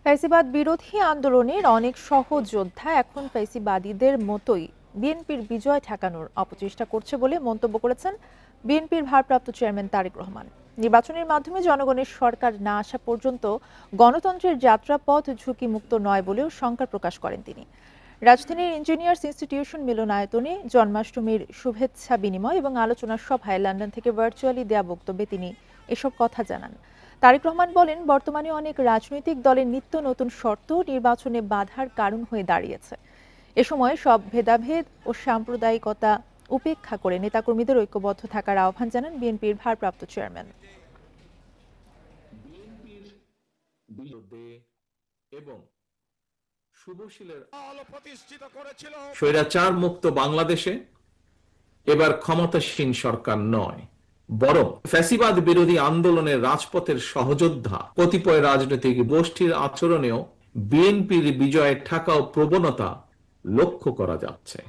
ফ্যাসিবাদ বিরোধী আন্দোলনের অনেক সহযোদ্ধা এখন ফ্যাসিবাদীদের মতোই বিএনপির বিজয় ঠেকানোর অপচেষ্টা করছে বলে মন্তব্য করেছেন বিএনপির ভারপ্রাপ্ত চেয়ারম্যান তারেক রহমান। নির্বাচনের মাধ্যমে জনগণের সরকার না আসা পর্যন্ত গণতন্ত্রের যাত্রাপথ ঝুঁকিমুক্ত নয় বলেও শঙ্কা প্রকাশ করেন তিনি। রাজধানীর ইঞ্জিনিয়ার্স ইনস্টিটিউশন মিলনায়তনে জন্মাষ্টমীর শুভেচ্ছা বিনিময় এবং আলোচনা সভায় লন্ডন থেকে ভার্চুয়ালি দেয়া বক্তব্যে তিনি এসব কথা জানান। তারেক রহমান বলেন, বর্তমানে অনেক রাজনৈতিক দলের নিত্য নতুন শর্ত নির্বাচনে বাধার কারণ হয়ে দাঁড়িয়েছে। এ সময় সব ভেদাভেদ ও সাম্প্রদায়িকতা উপেক্ষা করে নেতাকর্মীদের ঐক্যবদ্ধ থাকার আহ্বান জানান বিএনপির ভারপ্রাপ্ত চেয়ারম্যান। স্বৈরাচার মুক্ত বাংলাদেশে এবার ক্ষমতাসীন সরকার নয়, বরং ফ্যাসিবাদ বিরোধী আন্দোলনের রাজপথের সহযোদ্ধা কতিপয় রাজনৈতিক গোষ্ঠীর আচরণেও বিএনপির বিজয়ে ঠেকাও প্রবণতা লক্ষ্য করা যাচ্ছে।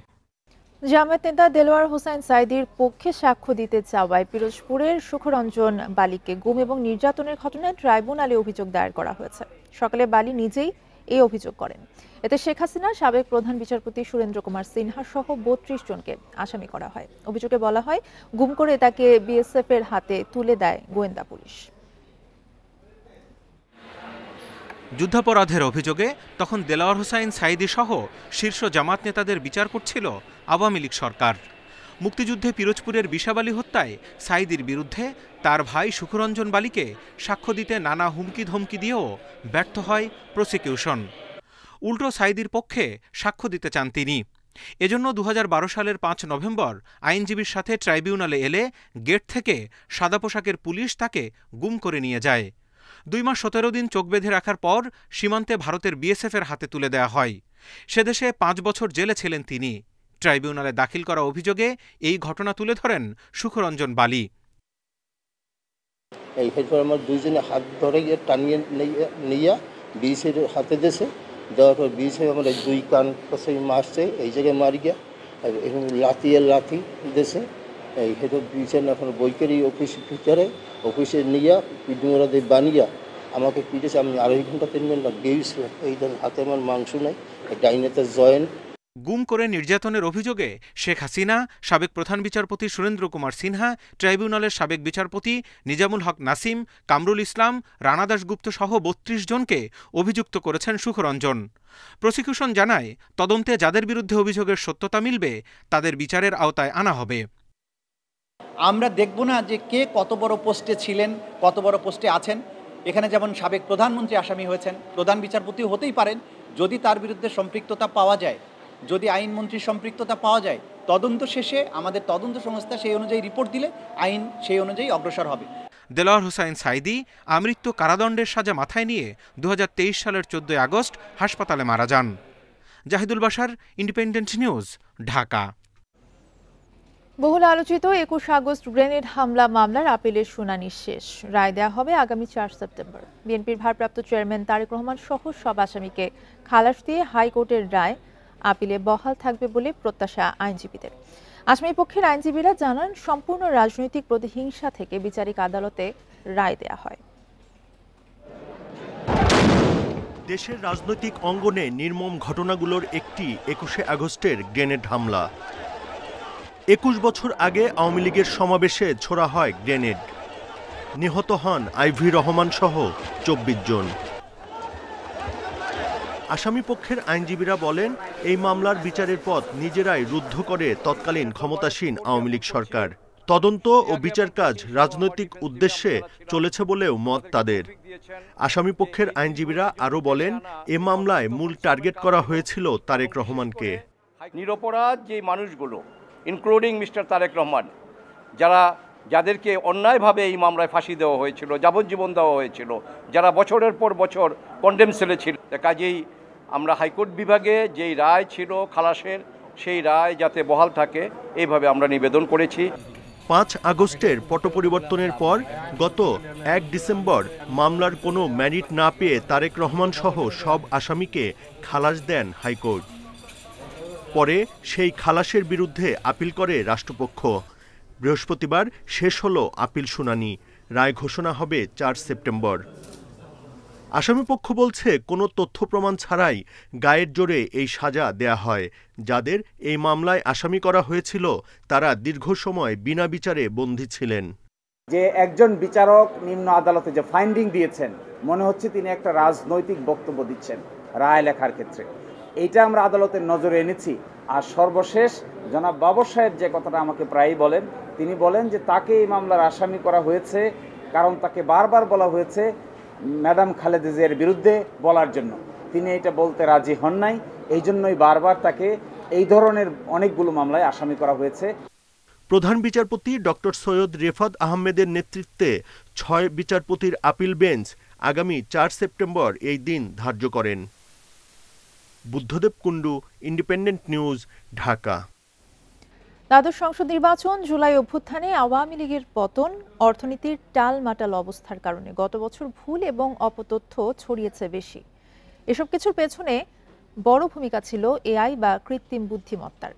জামায়াত নেতা দেলোয়ার হোসাইন সাঈদীর পক্ষে সাক্ষ্য দিতে চাওয়ায় পিরোজপুরের সুখরঞ্জন বালিকে গুম এবং নির্যাতনের ঘটনায় ট্রাইব্যুনালে অভিযোগ দায়ের করা হয়েছে। সকালে বালি নিজেই এই অভিযোগ করেন। এতে শেখ হাসিনা, সাবেক প্রধান বিচারপতি সুরেন্দ্র কুমার সিনহা সহ ৩২ জনকে আসামি করা হয়। অভিযোগে বলা হয়, গুম করে তাকে বিএসএফ এর হাতে তুলে দেয় গোয়েন্দা পুলিশ। যুদ্ধাপরাধের অভিযোগে তখন দেলোয়ার হোসাইন সাঈদী সহ শীর্ষ জামাত নেতাদের বিচার করছিল আওয়ামী লীগ সরকার। মুক্তিযুদ্ধে পিরোজপুরের বিশাবালী হত্যায় সাঈদীর বিরুদ্ধে তার ভাই সুখরঞ্জন বালিকে সাক্ষ্য দিতে নানা হুমকি ধমকি দিয়েও ব্যর্থ হয় প্রসিকিউশন। উল্টো সাঈদীর পক্ষে সাক্ষ্য দিতে চান তিনি। এজন্য ২০১২ সালের ৫ নভেম্বর আইনজীবীর সাথে ট্রাইব্যুনালে এলে গেট থেকে সাদা পোশাকের পুলিশ তাকে গুম করে নিয়ে যায়। ২ মাস ১৭ দিন চোখ বেঁধে রাখার পর সীমান্তে ভারতের বিএসএফের হাতে তুলে দেওয়া হয়। সেদেশে ৫ বছর জেলে ছিলেন তিনি। ট্রাইব্যুনালে দাখিল করা অভিযোগে এই ঘটনা তুলে ধরেন সুখরঞ্জন বালি। আমার দুইজনে হাত ধরে গিয়ে টানিয়ে নিয়ে বিএসের হাতে দেশে দেওয়ার পর বিএসে আমার 2 কান কাছে মারছে, এই জায়গায় মারি গিয়া এখন লাথি দেশে এই হেঁটে বিএসের এখন বৈকারি অফিসের ভিতরে অফিসে নিয়ে পিডুমরা দিয়ে বানিয়ে আমাকে পিটেছে। আমি 2.5 ঘন্টা 3 ঘন্টা গেছিলাম। এই ধরনের হাতে আমার মাংস নাই, ডাইনেতে জয়েন্ট। গুম করে নির্যাতনের অভিযোগে শেখ হাসিনা, সাবেক প্রধান বিচারপতি সুরেন্দ্র কুমার সিনহা, ট্রাইব্যুনালের সাবেক বিচারপতি নিজামুল হক নাসিম, কামরুল ইসলাম, রানা দাশগুপ্ত সহ ৩২ জনকে অভিযুক্ত করেছেন সুখরঞ্জন। প্রসিকিউশন জানায়, তদন্তে যাদের বিরুদ্ধে অভিযোগের সত্যতা মিলবে তাদের বিচারের আওতায় আনা হবে। আমরা দেখব না যে কে কত বড় পোস্টে ছিলেন, কত বড় পোস্টে আছেন। এখানে যেমন সাবেক প্রধানমন্ত্রী আসামি হয়েছেন, প্রধান বিচারপতিও হতেই পারেন। যদি তার বিরুদ্ধে সম্পৃক্ততা পাওয়া যায়, যদি আইনমন্ত্রীর সম্পৃক্ততা পাওয়া যায়, তদন্ত শেষে আমাদের তদন্ত সংস্থা সেই অনুযায়ী রিপোর্ট দিলে আইন সেই অনুযায়ী অগ্রসর হবে। দেলোয়ার হোসাইন সাঈদী আমৃত্যু কারাদণ্ডের সাজা মাথায় নিয়ে ২০২৩ সালের ১৪ আগস্ট হাসপাতালে মারা যান। Zahidul Bashar, Independent news, Dhaka. বহুল আলোচিত ২১ আগস্ট গ্রেনেড হামলা মামলার আপিলের শুনানি শেষ। রায় দেওয়া হবে আগামী ৪ সেপ্টেম্বর। বিএনপির ভারপ্রাপ্ত চেয়ারম্যান তারেক রহমান সহ সব আসামিকে খালাস দিয়ে হাইকোর্টের রায় আপিলে বহাল থাকবে বলে প্রত্যাশা আইনজীবীদের। আসামি পক্ষের আইনজীবীরা জানান, সম্পূর্ণ রাজনৈতিক প্রতিহিংসা থেকে বিচারিক আদালতে রায় দেয়া হয়। দেশের রাজনৈতিক অঙ্গনে নির্মম ঘটনাগুলোর একটি ২১শে আগস্টের গ্রেনেড হামলা। ২১ বছর আগে আওয়ামী লীগের সমাবেশে ছোড়া হয় গ্রেনেড। নিহত হন আইভি রহমান সহ ২৪ জন। আসামিপক্ষের আইনজীবীরা বলেন, এই মামলার বিচারের পথ নিজেরাই রুদ্ধ করে তৎকালীন ক্ষমতাসীন আওয়ামী লীগ সরকার। তদন্ত ও বিচার কাজ রাজনৈতিক উদ্দেশ্যে চলেছে বলেও মত তাদের। আসামিপক্ষের আইনজীবীরা আরও বলেন, এ মামলায় মূল টার্গেট করা হয়েছিল তারেক রহমানকে। নিরপরাধ যে মানুষগুলো, ইনক্লুডিং মিস্টার তারেক রহমান, যাদেরকে অন্যায়ভাবে এই মামলায় ফাঁসি দেওয়া হয়েছিল, যাবজ্জীবন দেওয়া হয়েছিল, যারা বছরের পর বছর কন্ডেম সেলে ছিল, কাজেই আমরা হাইকোর্ট বিভাগে যেই রায় ছিল খালাসের, সেই রায় যাতে বহাল থাকে এইভাবে আমরা নিবেদন করেছি। ৫ আগস্টের পট পরিবর্তনের পর গত ১ ডিসেম্বর মামলার কোনো ম্যারিট না পেয়ে তারেক রহমান সহ সব আসামিকে খালাস দেন হাইকোর্ট। পরে সেই খালাসের বিরুদ্ধে আপিল করে রাষ্ট্রপক্ষ। বৃহস্পতিবার শেষ হলো আপিল শুনানি। রায় ঘোষণা হবে ৪ সেপ্টেম্বর। আসামিপক্ষ বলছে কোনো তথ্য প্রমাণ ছাড়াই গায়ের জোরে এই সাজা দেয়া হয়। যাদের এই মামলায় আসামি করা হয়েছিল তারা দীর্ঘ সময় বিনা বিচারে বন্দী ছিলেন। যে একজন বিচারক নিম্ন আদালতে যে ফাইন্ডিং দিয়েছেন, মনে হচ্ছে তিনি একটা রাজনৈতিক বক্তব্য দিচ্ছেন রায় লেখার ক্ষেত্রে। এইটা আমরা আদালতের নজরে এনেছি। আর সর্বশেষ জনাব বাবর সাহেব যে কথাটা আমাকে প্রায়ই বলেন, তিনি বলেন যে তাকে এই মামলার আসামি করা হয়েছে কারণ তাকে বারবার বলা হয়েছে ম্যাডাম খালেদা জিয়ার বিরুদ্ধে বলার জন্য। তিনি এটা বলতে রাজি হন নাই, এই জন্যই বারবার তাকে এই ধরনের অনেকগুলো মামলায় আসামি করা হয়েছে। প্রধান বিচারপতি ডক্টর সৈয়দ রেফাত আহমেদের নেতৃত্বে ৬ বিচারপতির আপিল বেঞ্চ আগামী ৪ সেপ্টেম্বর এই দিন ধার্য করেন। Buddhadeb Kundu, independent news, Dhaka. দ্বাদশ সংসদ নির্বাচন, জুলাই অভ্যুত্থানে আওয়ামী লীগের পতন, অর্থনীতির টালমাটাল অবস্থার কারণে গত বছর ভুল এবং অপতথ্য ছড়িয়েছে বেশি। এসব কিছুর পেছনে বড় ভূমিকা ছিল এআই বা কৃত্রিম বুদ্ধিমত্তার।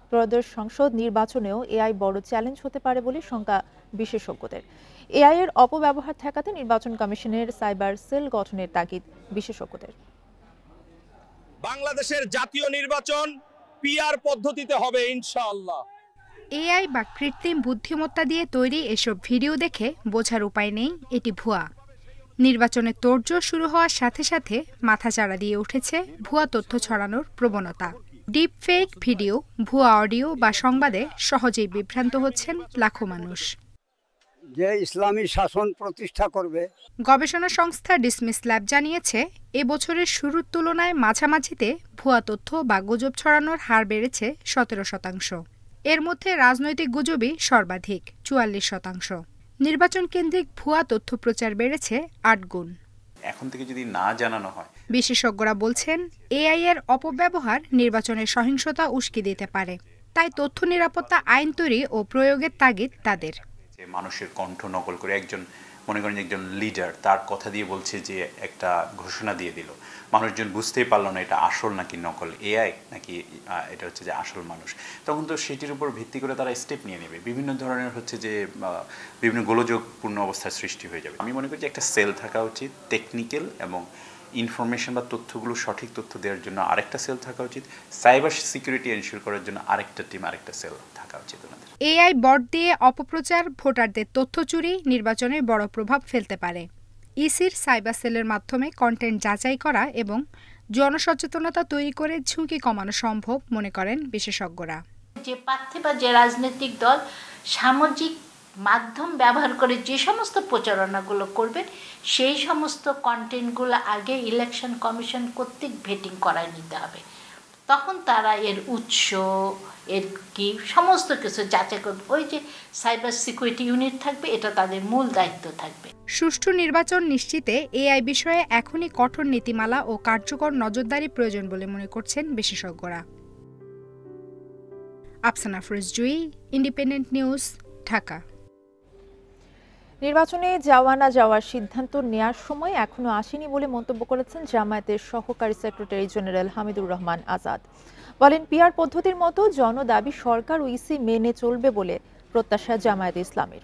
ত্রয়োদশ সংসদ নির্বাচনেও এআই বড় চ্যালেঞ্জ হতে পারে বলে শঙ্কা বিশেষজ্ঞদের। এআই এর অপব্যবহার ঠেকাতে নির্বাচন কমিশনের সাইবার সেল গঠনের তাগিদ বিশেষজ্ঞদের। বাংলাদেশের জাতীয় নির্বাচন পিআর পদ্ধতিতে হবে ইনশাআল্লাহ। এআই বা কৃত্রিম বুদ্ধিমত্তা দিয়ে তৈরি এসব ভিডিও দেখে বোঝার উপায় নেই এটি ভুয়া। নির্বাচনের তোড়জোড় শুরু হওয়ার সাথে সাথে মাথাচাড়া দিয়ে উঠেছে ভুয়া তথ্য ছড়ানোর প্রবণতা। ডিপ ফেক ভিডিও, ভুয়া অডিও বা সংবাদে সহজেই বিভ্রান্ত হচ্ছেন লাখো মানুষ। যে ইসলামী শাসন প্রতিষ্ঠা করবে। গবেষণা সংস্থা ডিসমিস ল্যাব জানিয়েছে, এবছরের শুরুর তুলনায় মাঝামাঝিতে ভুয়া তথ্য বা গুজব ছড়ানোর হার বেড়েছে 17%। এর মধ্যে রাজনৈতিক গুজবই সর্বাধিক 44%। নির্বাচন কেন্দ্রিক ভুয়া তথ্য প্রচার বেড়েছে 8 গুণ। এখন থেকে যদি না জানানো হয়, বিশেষজ্ঞরা বলছেন এআই এর অপব্যবহার নির্বাচনের সহিংসতা উস্কে দিতে পারে। তাই তথ্য নিরাপত্তা আইন তৈরি ও প্রয়োগের তাগিদ তাদের। মানুষের কণ্ঠ নকল করে একজন, মনে করেন একজন লিডার তার কথা দিয়ে বলছে যে একটা ঘোষণা দিয়ে দিল, মানুষজন বুঝতেই পারলো না এটা আসল নাকি নকল, এআই নাকি এটা হচ্ছে যে আসল মানুষ। তখন তো সেটির উপর ভিত্তি করে তারা স্টেপ নিয়ে নেবে। বিভিন্ন ধরনের হচ্ছে যে বিভিন্ন গোলযোগপূর্ণ অবস্থার সৃষ্টি হয়ে যাবে। আমি মনে করি যে একটা সেল থাকা উচিত টেকনিক্যাল এবং ইনফরমেশন বা তথ্যগুলো সঠিক তথ্য দেওয়ার জন্য আরেকটা সেল থাকা উচিত, সাইবার সিকিউরিটি এনশিওর করার জন্য আরেকটা টিম, আরেকটা সেল থাকা উচিত ওনাদের। এআই বট দিয়ে অপপ্রচার, ভোটারদের তথ্য চুরি নির্বাচনে বড় প্রভাব ফেলতে পারে। ইসির সাইবার সেলের মাধ্যমে কন্টেন্ট যাচাই করা এবং জনসচেতনতা তৈরি করে ঝুঁকি কমানো সম্ভব মনে করেন বিশেষজ্ঞরা। যে প্রার্থী বা যে রাজনৈতিক দল সামাজিক মাধ্যম ব্যবহার করে যে সমস্ত প্রচারণাগুলো করবেন, সেই সমস্ত কন্টেন্টগুলো আগে ইলেকশন কমিশন কর্তৃক ভেটিং করায় নিতে হবে। তখন তারা এর উৎস, এর কি সমস্ত কিছু যাচাই করবে। ওই যে সাইবার সিকিউরিটি ইউনিট থাকবে, এটা তাদের মূল দায়িত্ব থাকবে। সুষ্ঠু নির্বাচন নিশ্চিতে এআই বিষয়ে এখনই কঠোর নীতিমালা ও কার্যকর নজরদারি প্রয়োজন বলে মনে করছেন বিশেষজ্ঞরা। আফসানা ফিরোজ জুই, ইন্ডিপেন্ডেন্ট নিউজ, ঢাকা। নির্বাচনে যাওয়া না যাওয়ার সিদ্ধান্ত নেয়ার সময় এখনো আসেনি বলে মন্তব্য করেছেন জামায়াতের সহকারী সেক্রেটারি জেনারেল হামিদুর রহমান আজাদ। বলেন, পিআর পদ্ধতির মতো জনদাবি সরকার ও ইসি মেনে চলবে বলে প্রত্যাশা জামায়াতে ইসলামের।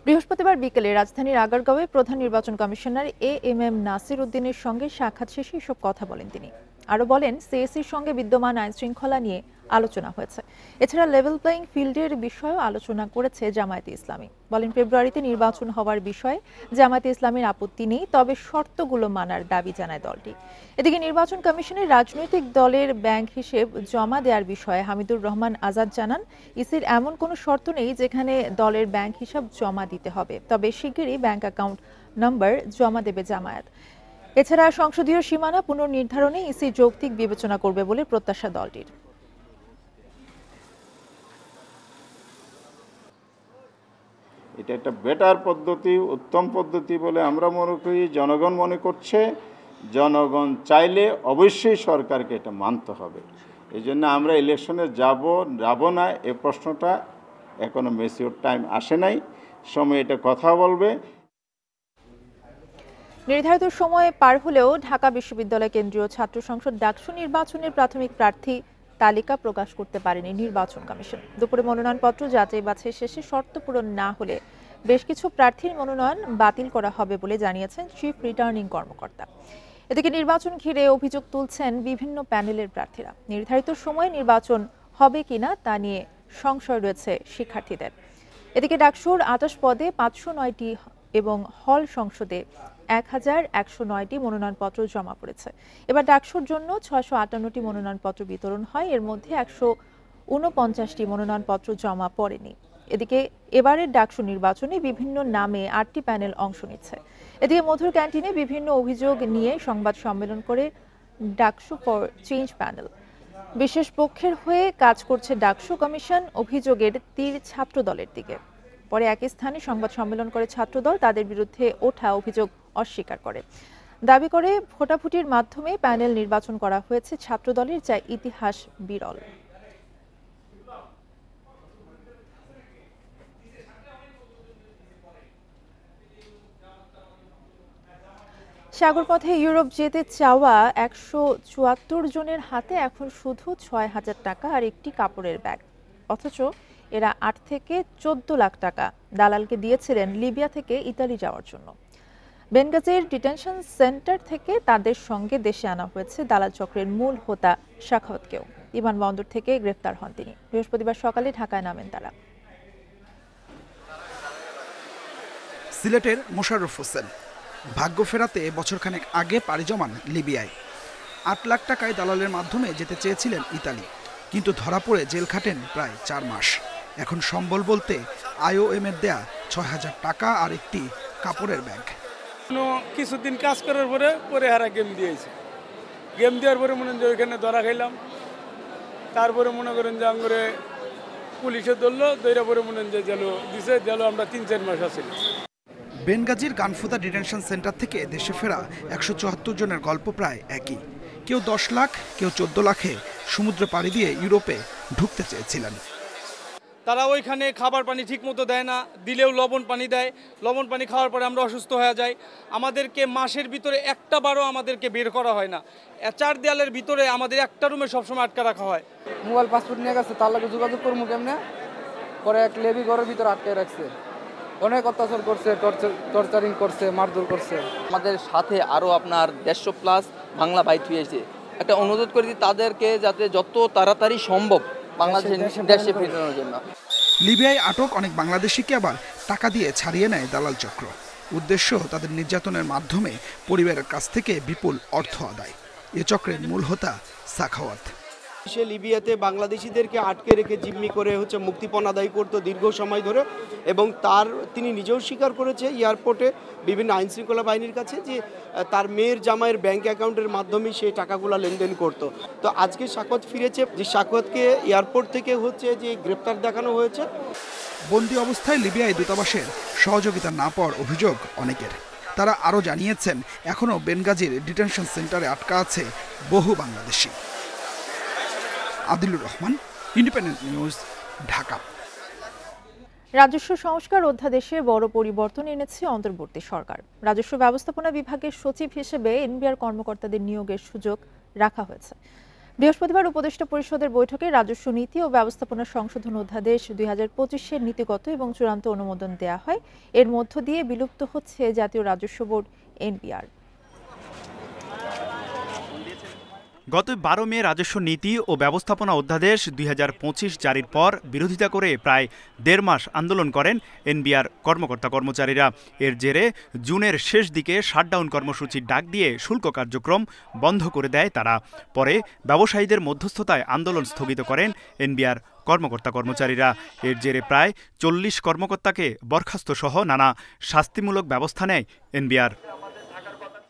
বৃহস্পতিবার বিকেলে রাজধানীর আগারগাঁওয়ে প্রধান নির্বাচন কমিশনার এএমএম নাসির উদ্দিনের সঙ্গে সাক্ষাৎ শেষে এসব কথা বলেন তিনি। আরও বলেন, সিএসির সঙ্গে বিদ্যমান আইন শৃঙ্খলা নিয়ে আলোচনা হয়েছে। এছাড়া লেভেল প্লেইং ফিল্ডের বিষয়েও আলোচনা করেছে জামায়াতে ইসলামী। বলেন, ফেব্রুয়ারিতে নির্বাচন হওয়ার বিষয়ে জামায়াতে ইসলামীর আপত্তি নেই, তবে শর্তগুলো মানার দাবি জানায় দলটি। এদিকে নির্বাচন কমিশনের রাজনৈতিক দলের ব্যাংক হিসেব জমা দেওয়ার বিষয়ে হামিদুর রহমান আজাদ জানান, ইসির এমন কোনো শর্ত নেই যেখানে দলের ব্যাংক হিসাব জমা দিতে হবে, তবে শিগগিরই ব্যাংক অ্যাকাউন্ট নম্বর জমা দেবে জামায়াত। এছাড়া সংসদীয় সীমানা পুনর্নির্ধারণে ইসি যৌক্তিক বিবেচনা করবে বলে প্রত্যাশা দলটির। এটা একটা বেটার পদ্ধতি, উত্তম পদ্ধতি বলে আমরা মনে করি। জনগণ মনে করছে, জনগণ চাইলে অবশ্যই সরকারকে এটা মানতে হবে। এই জন্য আমরা ইলেকশনে যাব না এ প্রশ্নটা এখনো ম্যাচিওর টাইম আসে নাই, সময় এটা কথা বলবে। নির্ধারিত সময় পার হলেও ঢাকা বিশ্ববিদ্যালয় কেন্দ্রীয় ছাত্র সংসদ ডাকসু নির্বাচনের প্রাথমিক প্রার্থী তালিকা প্রকাশ করতে পারেনি নির্বাচন কমিশন। দুপুরে মনোনয়নপত্র যাচাই বাছাই শেষে শর্ত পূরণ না হলে বেশ কিছু প্রার্থীর মনোনয়ন বাতিল করা হবে বলে জানিয়েছেন চিফ রিটার্নিং কর্মকর্তা। এদিকে নির্বাচন ঘিরে অভিযোগ তুলছেন বিভিন্ন প্যানেলের প্রার্থীরা। নির্ধারিত সময়ে নির্বাচন হবে কিনা তা নিয়ে সংশয় রয়েছে শিক্ষার্থীদের। এদিকে ডাকসুর ২৮ পদে ৫০৯টি এবং হল সংসদে ১,১০৯টি মনোনয়নপত্র জমা পড়েছে। এবার ডাকসুর জন্য ৬৫৮টি মনোনয়নপত্র বিতরণ হয়, এর মধ্যে ১৪৯টি মনোনয়নপত্র জমা পড়েনি। এদিকে এবারের ডাকসু নির্বাচনে বিভিন্ন নামে ৮টি প্যানেল অংশ নিচ্ছে। এদিকে মধুর ক্যান্টিনে বিভিন্ন অভিযোগ নিয়ে সংবাদ সম্মেলন করে ডাকসু ফর চেঞ্জ প্যানেল। বিশেষ পক্ষের হয়ে কাজ করছে ডাকসু কমিশন। অভিযোগের তীর ছাত্র দলের দিকে। পরে একই স্থানে সংবাদ সম্মেলন করে ছাত্রদল তাদের বিরুদ্ধে ওঠা অভিযোগ অস্বীকার করে। দাবি করে ভোটাভুটির মাধ্যমে প্যানেল নির্বাচন করা হয়েছে ছাত্রদলের, যা ইতিহাস বিরল। সাগরপথে ইউরোপ যেতে চাওয়া ১৭৪ জনের হাতে এখন শুধু ৬,০০০ টাকা আর একটি কাপড়ের ব্যাগ। অথচ এরা ৮ থেকে ১৪ লাখ টাকা দালালকে দিয়েছিলেন লিবিয়া থেকে ইতালি যাওয়ার জন্য। বেনগাজির ডিটেনশন সেন্টার থেকে তাদের সঙ্গে দেশে আনা হয়েছে। দালাল চক্রের মূল হোতা সাখাওয়াতকেও বিমানবন্দর থেকে গ্রেফতার হন তিনি। বৃহস্পতিবার সকালে ঢাকায় নামেন তারা। সিলেটের মোশাররফ হোসেন ভাগ্য ফেরাতে বছরখানেক আগে পাড়ি জমান লিবিয়ায়। ৮ লাখ টাকায় দালালের মাধ্যমে যেতে চেয়েছিলেন ইতালি, কিন্তু ধরা পড়ে জেল খাটেন প্রায় ৪ মাস। এখন সম্বল বলতে IOM এর দেয়া ৬,০০০ টাকা আর একটি কাপড়ের ব্যাগ। কিছুদিন কাজ করার পরে হারা গেম দিয়েছে। গেম দেওয়ার পরে মনে হয় ওইখানে ধরা খাইলাম। তারপরে মনে করেন যে আঙ্গুরে পুলিশে ধরলো, ধরে পরে মনে হয় জেল দিছে। জেল আমরা ৩-৪ মাস আছি। বেনগাজির গানফুদা ডিটেনশন সেন্টার থেকে দেশে ফেরা ১৭৪ জনের গল্প প্রায় একই। কেউ ১০ লাখ, কেউ ১৪ লাখে সমুদ্র পাড়ি দিয়ে ইউরোপে ঢুকতে চেয়েছিলেন। তারা ওইখানে খাবার পানি ঠিক মতো দেয় না, দিলেও লবণ পানি দেয়। লবণ পানি খাওয়ার পরে আমরা অসুস্থ হয়ে যাই। আমাদেরকে মাসের ভিতরে একটা বারও আমাদেরকে বের করা হয় না। ৪ দেয়ালের ভিতরে আমাদের একটা রুমে সবসময় আটকা রাখা হয়। মোবাইল পাসপোর্ট নিয়ে গেছে, তার লাগে যোগাযোগ করবো কেমনে? পরে এক লেবি ঘরের ভিতরে আটকে রাখছে। অনেক অত্যাচার করছে, টর্চারিং করছে, মারধর করছে। আমাদের সাথে আরও আপনার 150+ বাংলা ভাই থুয়েছে। একটা অনুরোধ করি তাদেরকে যাতে যত তাড়াতাড়ি সম্ভব বাংলাদেশের দেশে ফেরানোর জন্য। লিবিয়ায় আটক অনেক বাংলাদেশিকে আবার টাকা দিয়ে ছাড়িয়ে নেয় দালাল চক্র। উদ্দেশ্য তাদের নির্যাতনের মাধ্যমে পরিবারের কাছ থেকে বিপুল অর্থ আদায়। এ চক্রের মূল হোতা সাখাওয়াত। সে লিবিয়াতে বাংলাদেশিদেরকে আটকে রেখে জিম্মি করে মুক্তিপণ আদায় করতো দীর্ঘ সময় ধরে, এবং তিনি নিজেও স্বীকার করেছে এয়ারপোর্টে বিভিন্ন আইনশৃঙ্খলা বাহিনীর কাছে যে তার মেয়ের জামাইয়ের ব্যাংক অ্যাকাউন্টের মাধ্যমে সেই টাকাগুলো লেনদেন করত। তো আজকে সাখাওয়াত ফিরেছে, যে সাখাওয়াতকে এয়ারপোর্ট থেকে যে গ্রেপ্তার দেখানো হয়েছে। বন্দি অবস্থায় লিবিয়ায় দূতাবাসের সহযোগিতা না পাওয়ার অভিযোগ অনেকের। তারা আরও জানিয়েছেন এখনও বেনগাজির ডিটেনশন সেন্টারে আটকা আছে বহু বাংলাদেশি। Adilur Rahman, independent news, Dhaka. রাজস্ব সংস্কার অধ্যাদেশে বড় পরিবর্তন এনেছে অন্তর্বর্তী সরকার। রাজস্ব ব্যবস্থাপনা বিভাগের সচিব হিসেবে এনবিআর কর্মকর্তাদের নিয়োগের সুযোগ রাখা হয়েছে। বৃহস্পতিবার উপদেষ্টা পরিষদের বৈঠকে রাজস্ব নীতি ও ব্যবস্থাপনা সংশোধন অধ্যাদেশ ২০২৫-এর নীতিগত এবং চূড়ান্ত অনুমোদন দেয়া হয়। এর মধ্য দিয়ে বিলুপ্ত হচ্ছে জাতীয় রাজস্ব বোর্ড এনবিআর। গত ১২ মে রাজস্ব নীতি ও ব্যবস্থাপনা অধ্যাদেশ ২০২৫ জারির পর বিরোধিতা করে প্রায় ১.৫ মাস আন্দোলন করেন এনবিআর কর্মকর্তা কর্মচারীরা। এর জেরে জুনের শেষ দিকে শাটডাউন কর্মসূচির ডাক দিয়ে শুল্ক কার্যক্রম বন্ধ করে দেয় তারা। পরে ব্যবসায়ীদের মধ্যস্থতায় আন্দোলন স্থগিত করেন এনবিআর কর্মকর্তা কর্মচারীরা। এর জেরে প্রায় ৪০ কর্মকর্তাকে বরখাস্ত সহ নানা শাস্তিমূলক ব্যবস্থা নেয় এনবিআর।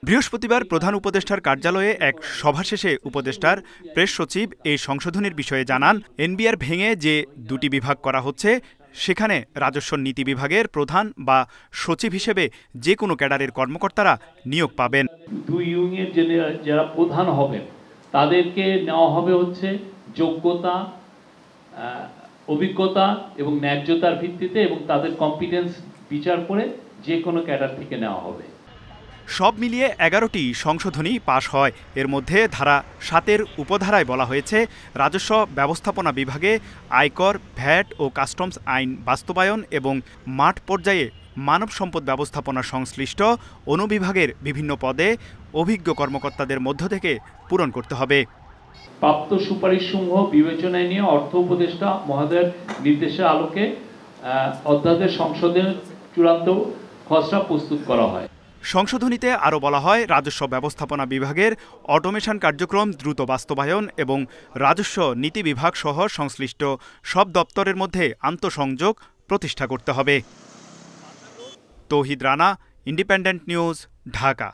বৃহস্পতিবার প্রধান উপদেষ্টার কার্যালয়ে এক সভা শেষে উপদেষ্টার প্রেস সচিব এই সংশোধনীর বিষয়ে জানান, এনবিআর ভেঙে যে ২টি বিভাগ করা হচ্ছে সেখানে রাজস্ব নীতি বিভাগের প্রধান বা সচিব হিসেবে যে কোনো ক্যাডারের কর্মকর্তারা নিয়োগ পাবেন। 2 ইউনিয়নের যারা প্রধান হবেন তাদেরকে নেওয়া হবে হচ্ছে যোগ্যতা, অভিজ্ঞতা এবং ন্যায্যতার ভিত্তিতে, এবং তাদের কম্পিটেন্স বিচার করে যে কোনো ক্যাডার থেকে নেওয়া হবে। সব মিলিয়ে 11টি সংশোধনী পাশ হয়। এর মধ্যে ধারা 7-এর উপধারায় বলা হয়েছে রাজস্ব ব্যবস্থাপনা বিভাগে আয়কর, ভ্যাট ও কাস্টমস আইন বাস্তবায়ন এবং মাঠ পর্যায়ে মানব সম্পদ ব্যবস্থাপনা সংশ্লিষ্ট অনুবিভাগের বিভিন্ন পদে অভিজ্ঞ কর্মকর্তাদের মধ্য থেকে পূরণ করতে হবে। প্রাপ্ত সুপারিশসমূহ বিবেচনায় নিয়ে অর্থ উপদেষ্টা মহোদয়ের নির্দেশের আলোকে অধ্যাদেশ সংশোধনের চূড়ান্ত খসড়া প্রস্তুত করা হয়। সংশোধনীতে আরও বলা হয় রাজস্ব ব্যবস্থাপনা বিভাগের অটোমেশন কার্যক্রম দ্রুত বাস্তবায়ন এবং রাজস্ব নীতি বিভাগ সহ সংশ্লিষ্ট সব দপ্তরের মধ্যে আন্তঃসংযোগ প্রতিষ্ঠা করতে হবে। তৌহিদ রানা, ইন্ডিপেন্ডেন্ট নিউজ, ঢাকা।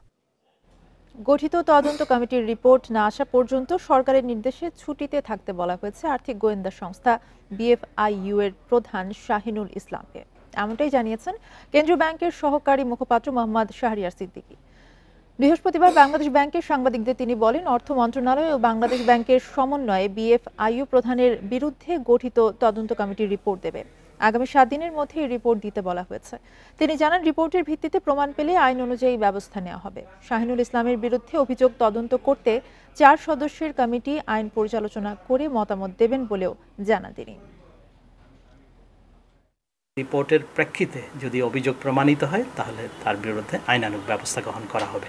গঠিত তদন্ত কমিটির রিপোর্ট না আসা পর্যন্ত সরকারের নির্দেশে ছুটিতে থাকতে বলা হয়েছে আর্থিক গোয়েন্দা সংস্থা BFIU এর প্রধান শাহিনুল ইসলামকে। এমনটাই জানিয়েছেন কেন্দ্রীয় ব্যাংকের সহকারী মুখপাত্র মোহাম্মদ শাহরিয়ার সিদ্দিকী। বৃহস্পতিবার বাংলাদেশ ব্যাংকের সাংবাদিকদের তিনি বলেন, অর্থ মন্ত্রণালয় ও বাংলাদেশ ব্যাংকের সমন্বয়ে BFIU প্রধানের বিরুদ্ধে গঠিত তদন্ত কমিটির রিপোর্ট দেবে। আগামী 7 দিনের মধ্যে এই রিপোর্ট দিতে বলা হয়েছে। তিনি জানান, রিপোর্টের ভিত্তিতে প্রমাণ পেলে আইন অনুযায়ী ব্যবস্থা নেওয়া হবে। শাহিনুল ইসলামের বিরুদ্ধে অভিযোগ তদন্ত করতে 4 সদস্যের কমিটি আইন পর্যালোচনা করে মতামত দেবেন বলেও জানান তিনি। রিপোর্টের প্রেক্ষিতে যদি অভিযোগ প্রমাণিত হয় তাহলে তার বিরুদ্ধে আইনানুগ ব্যবস্থা গ্রহণ করা হবে।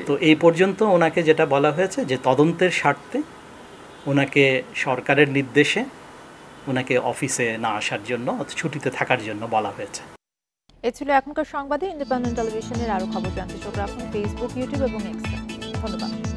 তো এই পর্যন্ত ওনাকে যেটা বলা হয়েছে যে তদন্তের স্বার্থে ওনাকে সরকারের নির্দেশে ওনাকে অফিসে না আসার জন্য, ছুটিতে থাকার জন্য বলা হয়েছে। এ ছিল এখনকার সংবাদে। ইন্ডিপেন্ডেন্ট টেলিভিশনের আরো খবর জানতে চোখ রাখুন ফেসবুক, ইউটিউব এবং এক্সে। ধন্যবাদ।